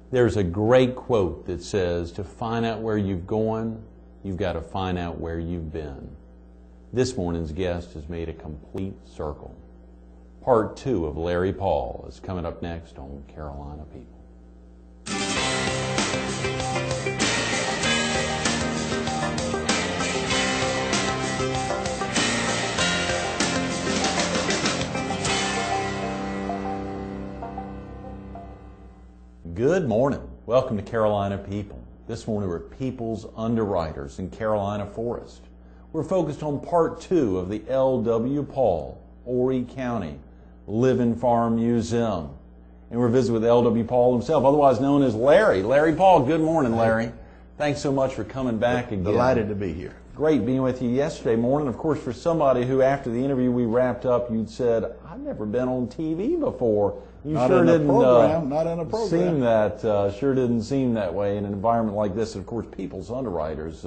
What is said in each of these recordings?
There's a great quote that says, to find out where you've gone, you've got to find out where you've been. This morning's guest has made a complete circle. Part 2 of Larry Paul is coming up next on Carolina People. Good morning. Welcome to Carolina People. This morning we're People's Underwriters in Carolina Forest. We're focused on part 2 of the L.W. Paul, Horry County Living Farm Museum. And we're visiting with L.W. Paul himself, otherwise known as Larry. Larry Paul, good morning, Larry. Thanks so much for coming back again. Delighted to be here. Great being with you yesterday morning. Of course, for somebody who, after the interview we wrapped up, you'd said, I've never been on TV before. You not sure in didn't not in a program. Seem that sure didn't seem that way in an environment like this. Of course, People's Underwriters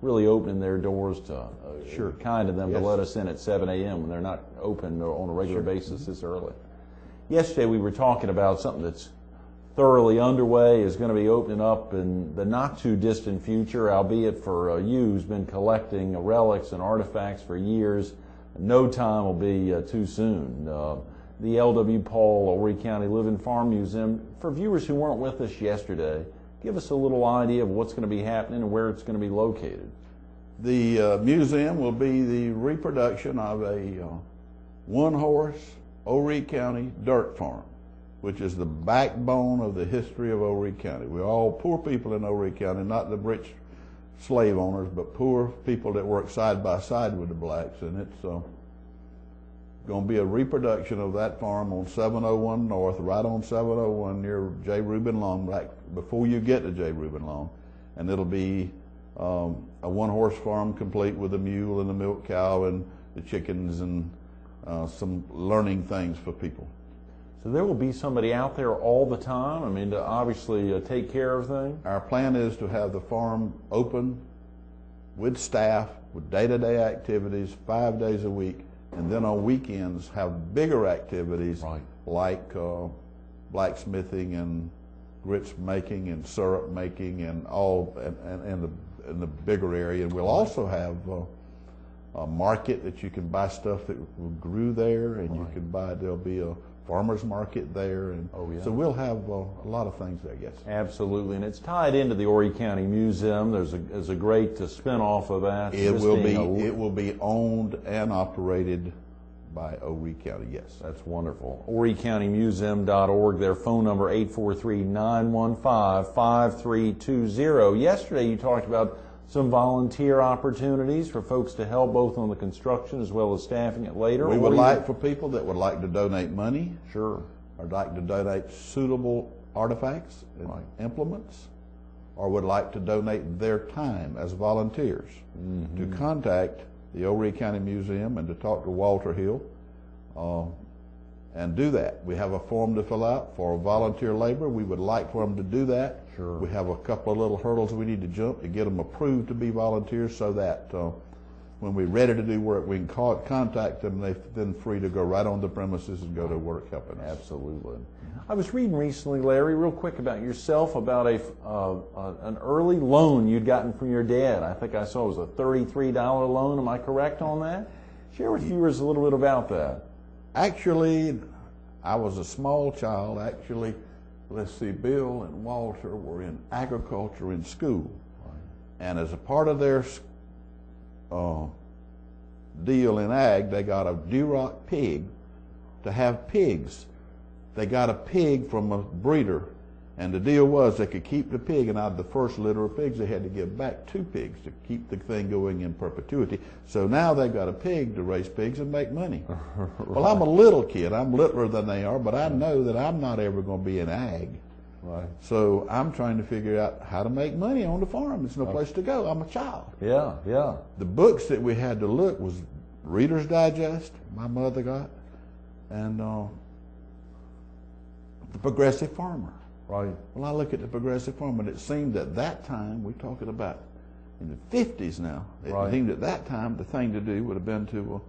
really opening their doors to sure kind of them to let us in at 7 a.m. when they're not open on a regular basis this early. Yesterday we were talking about something that's thoroughly underway, is going to be opening up in the not too distant future, albeit for you who's been collecting relics and artifacts for years. No time will be too soon. The L.W. Paul, Horry County Living Farm Museum. For viewers who weren't with us yesterday, give us a little idea of what's going to be happening and where it's going to be located. The museum will be the reproduction of a one-horse Horry County dirt farm, which is the backbone of the history of Horry County. We're all poor people in Horry County, not the rich slave owners, but poor people that work side by side with the blacks, and it's going to be a reproduction of that farm on 701 North, right on 701 near J. Reuben Long, right before you get to J. Reuben Long. And it'll be a one-horse farm complete with a mule and a milk cow and the chickens and some learning things for people. So there will be somebody out there all the time, I mean, to obviously take care of things? Our plan is to have the farm open with staff, with day-to-day activities, 5 days a week, and then on weekends have bigger activities like blacksmithing and grits making and syrup making and all in the bigger area. And we'll also have a market that you can buy stuff that grew there, and you can buy, there'll be a farmer's market there, and so we'll have a lot of things there, yes. Absolutely, and it's tied into the Horry County Museum. There's a great spin-off of that. It will be owned and operated by Horry County, yes. That's wonderful. HorryCountyMuseum.org, their phone number 843-915-5320. Yesterday you talked about some volunteer opportunities for folks to help both on the construction as well as staffing it later. We would like for people that would like to donate money. Sure. Or like to donate suitable artifacts and implements, or would like to donate their time as volunteers to contact the Horry County Museum and to talk to Walter Hill and do that. We have a form to fill out for volunteer labor. We would like for them to do that. Sure. We have a couple of little hurdles we need to jump to get them approved to be volunteers, so that when we're ready to do work, we can contact them. They're then free to go right on the premises and go to work helping us. Absolutely. I was reading recently, Larry, real quick about yourself, about an early loan you'd gotten from your dad. I think I saw it was a $33 loan. Am I correct on that? Share with viewers a little bit about that. Actually, I was a small child. Actually, let's see, Bill and Walter were in agriculture in school. And as a part of their deal in ag, they got a Duroc pig to have pigs. They got a pig from a breeder, and the deal was they could keep the pig, and out of the first litter of pigs, they had to give back 2 pigs to keep the thing going in perpetuity. So now they've got a pig to raise pigs and make money. Well, I'm a little kid. I'm littler than they are, but I know that I'm not ever going to be in ag. So I'm trying to figure out how to make money on the farm. There's no place to go. I'm a child. Yeah. The books that we had to look was Reader's Digest, my mother got, and The Progressive Farmer. Well, I look at The Progressive Farmer, and it seemed at that time, we're talking about in the 50s now, it seemed at that time the thing to do would have been to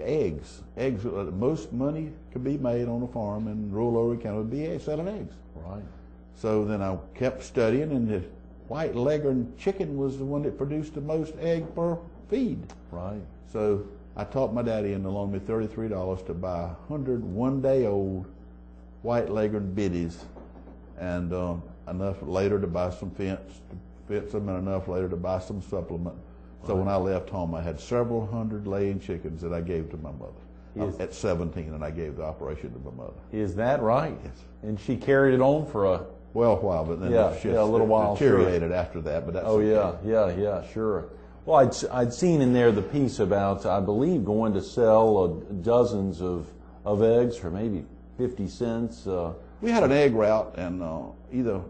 eggs. Eggs, most money could be made on a farm in rural Horry County would be selling eggs. So then I kept studying, and the white leghorn chicken was the one that produced the most egg per feed. Right. So I talked my daddy into loaning me $33 to buy 100 one-day-old white leghorn biddies, and enough later to buy some fence them, and enough later to buy some supplement. So when I left home, I had several hundred laying chickens that I gave to my mother. At 17, and I gave the operation to my mother. Is that right? Yes. And she carried it on for a while, but then a little while, deteriorated after that. But that's yeah, sure. Well, I'd seen in there the piece about, I believe, going to sell dozens of eggs for maybe 50 cents. We had an egg route, and either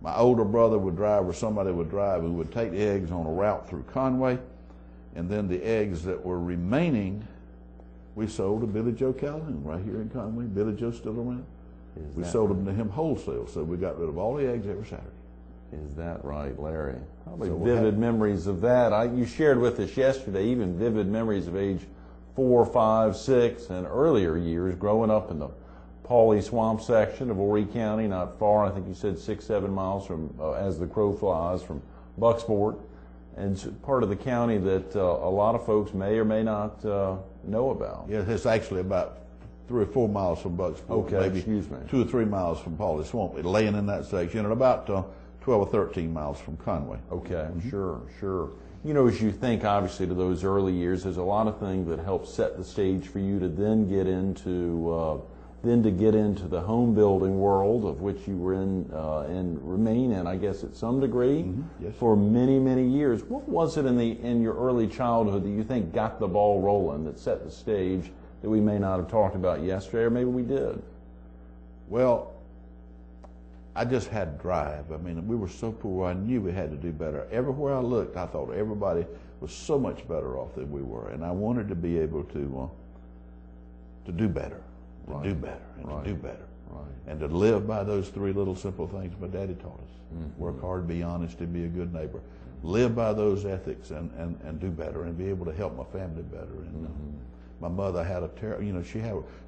my older brother would drive or somebody would drive. We would take the eggs on a route through Conway, and then the eggs that were remaining, we sold to Billy Joe Calhoun right here in Conway. Billy Joe's still around. We sold them to him wholesale, so we got rid of all the eggs every Saturday. Is that right, Larry? Probably vivid memories of that. You shared with us yesterday even vivid memories of age 4, 5, 6, and earlier years growing up in the Pauley Swamp section of Horry County, not far, I think you said 6, 7 miles from, as the crow flies, from Bucksport, and it's part of the county that a lot of folks may or may not know about. Yeah, it's actually about 3 or 4 miles from Bucksport. Okay, maybe excuse me. 2 or 3 miles from Pauley Swamp, laying in that section, and about 12 or 13 miles from Conway. Okay, sure. You know, as you think, obviously, to those early years, there's a lot of things that help set the stage for you to then get into the home building world, of which you were in and remain in, I guess, at some degree, Yes. for many, many years. What was it in your early childhood that you think got the ball rolling, that set the stage, that we may not have talked about yesterday, or maybe we did? Well, I just had drive. I mean, we were so poor, I knew we had to do better. Everywhere I looked, I thought everybody was so much better off than we were, and I wanted to be able to do better, to do better, and to do better, and to live by those 3 little simple things my daddy taught us. Work hard, be honest, and be a good neighbor. Live by those ethics and do better, and be able to help my family better. And my mother had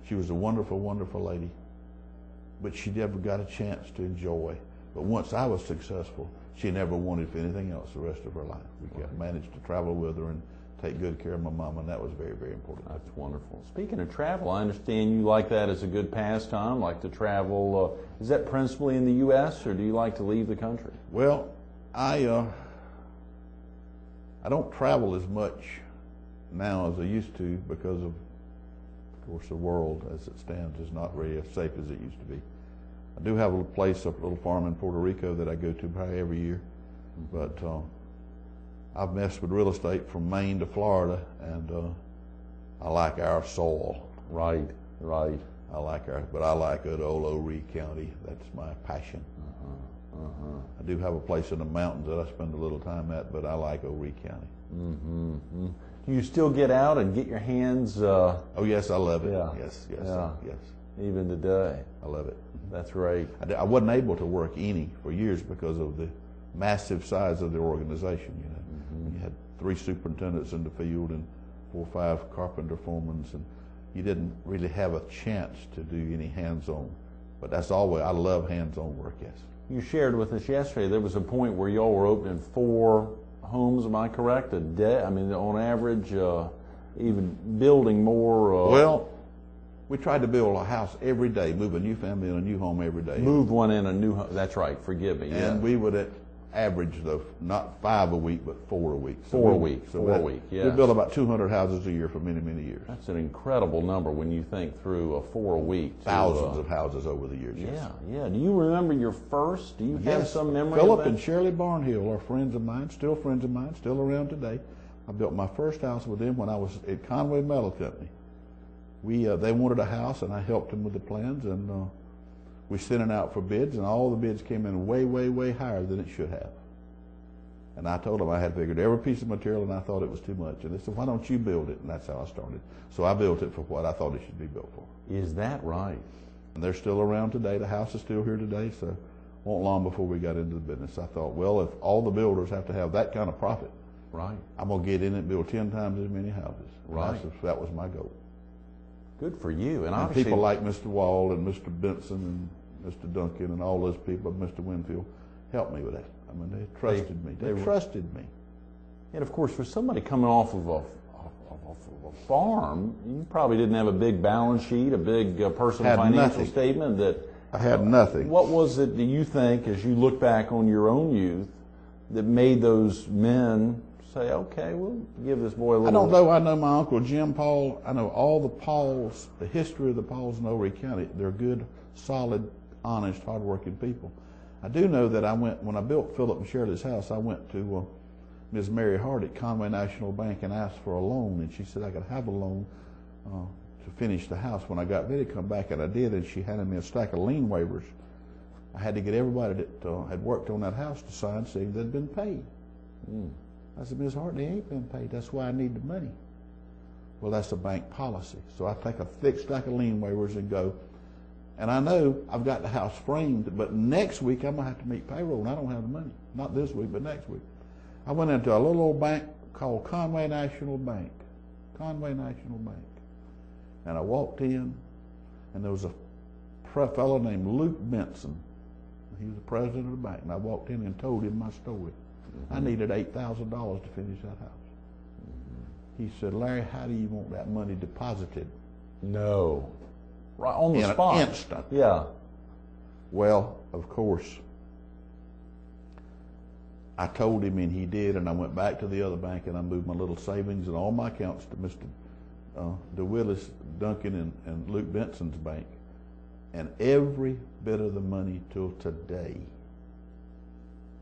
she was a wonderful, wonderful lady, but she never got a chance to enjoy. But once I was successful, she never wanted for anything else the rest of her life. We managed to travel with her and take good care of my mom, and that was very, very important. That's wonderful. Speaking of travel, I understand you like that as a good pastime, like to travel. Is that principally in the U.S., or do you like to leave the country? Well, I don't travel as much now as I used to because of course, the world as it stands is not very as safe as it used to be. I do have a little farm in Puerto Rico that I go to probably every year, but I've messed with real estate from Maine to Florida, and I like our soil. Right. I like good old Horry County. That's my passion. I do have a place in the mountains that I spend a little time at, but I like Horry County. Do you still get out and get your hands? Oh yes, I love it. Yeah. Yes. Even today. I love it. That's great. I wasn't able to work any for years because of the massive size of the organization. You know, you had 3 superintendents in the field and 4 or 5 carpenter foremen, and you didn't really have a chance to do any hands-on. But that's always, I love hands-on work. Yes. You shared with us yesterday there was a point where y'all were opening 4 homes. Am I correct? A day? I mean, on average, even building more. Well, we tried to build a house every day, move a new family in a new home every day. Move one in a new home. That's right. Forgive me. And we would average not 5 a week, but 4 a week. So 4 a week. Yeah. We built about 200 houses a year for many, many years. That's an incredible number when you think through 4 a week. Thousands of houses over the years. Yeah. Do you remember your first? Do you have some memory? Philip of that? and Shirley Barnhill are friends of mine, still around today. I built my first house with them when I was at Conway Metal Company. They wanted a house, and I helped them with the plans, and we sent it out for bids, and all the bids came in way, way, way higher than it should have. And I told them I had figured every piece of material, and I thought it was too much. And they said, why don't you build it? And that's how I started. So I built it for what I thought it should be built for. Is that right? And they're still around today. The house is still here today, so won't long before we got into the business. I thought, well, if all the builders have to have that kind of profit, right, I'm going to get in and build 10 times as many houses. Right. That was my goal. Good for you. And people like Mr. Wall and Mr. Benson and Mr. Duncan and all those people, Mr. Winfield, helped me with that. I mean, they trusted me. They trusted me. And of course, for somebody coming off of a farm, you probably didn't have a big balance sheet, a big personal financial statement. I had nothing. What was it, do you think, as you look back on your own youth, that made those men say, okay, we'll give this boy a little... I don't know. I know my Uncle Jim Paul. I know all the Pauls, the history of the Pauls in Horry County. They're good, solid, honest, hardworking people. I do know that when I built Philip and Shirley's house, I went to Ms. Mary Hart at Conway National Bank and asked for a loan, and she said I could have a loan to finish the house. When I got ready to come back, and I did, and she handed me a stack of lien waivers. I had to get everybody that had worked on that house to sign saying they'd been paid. I said, Ms. Hart, they ain't been paid. That's why I need the money. Well, that's a bank policy. So I take a thick stack of lien waivers and go. And I know I've got the house framed, but next week I'm going to have to meet payroll, and I don't have the money. Not this week, but next week. I went into a little old bank called Conway National Bank. Conway National Bank. And I walked in, and there was a fellow named Luke Benson. He was the president of the bank. And I walked in and told him my story. I needed $8,000 to finish that house. He said, Larry, how do you want that money deposited? No. Right on the spot. In an instant. Yeah. Well, of course, I told him, and he did, and I went back to the other bank, and I moved my little savings and all my accounts to Mr. DeWillis, Duncan, and Luke Benson's bank. And every bit of the money till today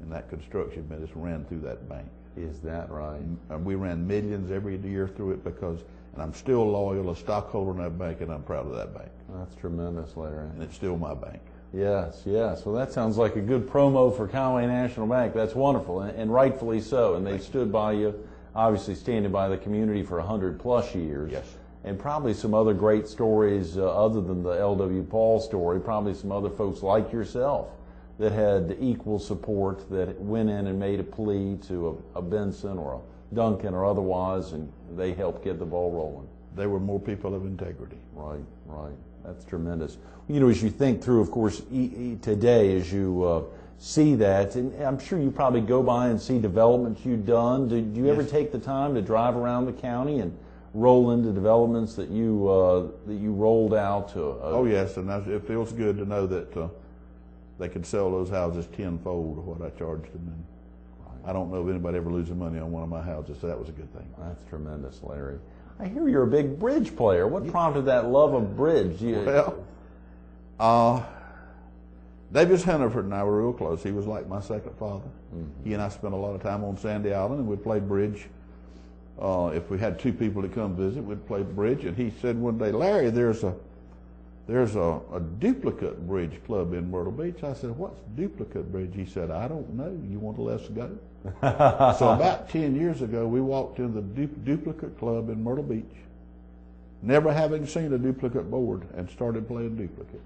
in that construction business ran through that bank. Is that right? And we ran millions every year through it and I'm still loyal, a stockholder in that bank, and I'm proud of that bank. That's tremendous, Larry. And it's still my bank. Yes, yes. Well, that sounds like a good promo for Conway National Bank. That's wonderful, and rightfully so. And they stood by you, obviously standing by the community for 100+ years. Yes. And probably some other great stories other than the L.W. Paul story, probably some other folks like yourself that had equal support, that went in and made a plea to a Benson or a Duncan or otherwise, and they helped get the ball rolling. They were more people of integrity. Right, right. That's tremendous. You know, as you think through, of course, today, as you see that, and I'm sure you probably go by and see developments you've done. Do you ever take the time to drive around the county and roll into developments that you rolled out to? Oh yes, and it feels good to know that they could sell those houses tenfold of what I charged them. And I don't know of anybody ever losing money on one of my houses, so that was a good thing. That's tremendous, Larry. I hear you're a big bridge player. What prompted that love of bridge? Well, Davis Hannaford and I were real close. He was like my second father. He and I spent a lot of time on Sandy Island, and we'd play bridge. If we had two people to come visit, we'd play bridge. And he said one day, Larry, there's a duplicate bridge club in Myrtle Beach. I said, what's duplicate bridge? He said, I don't know. You want to let us go? So about 10 years ago, we walked in the duplicate club in Myrtle Beach, never having seen a duplicate board, and started playing duplicate.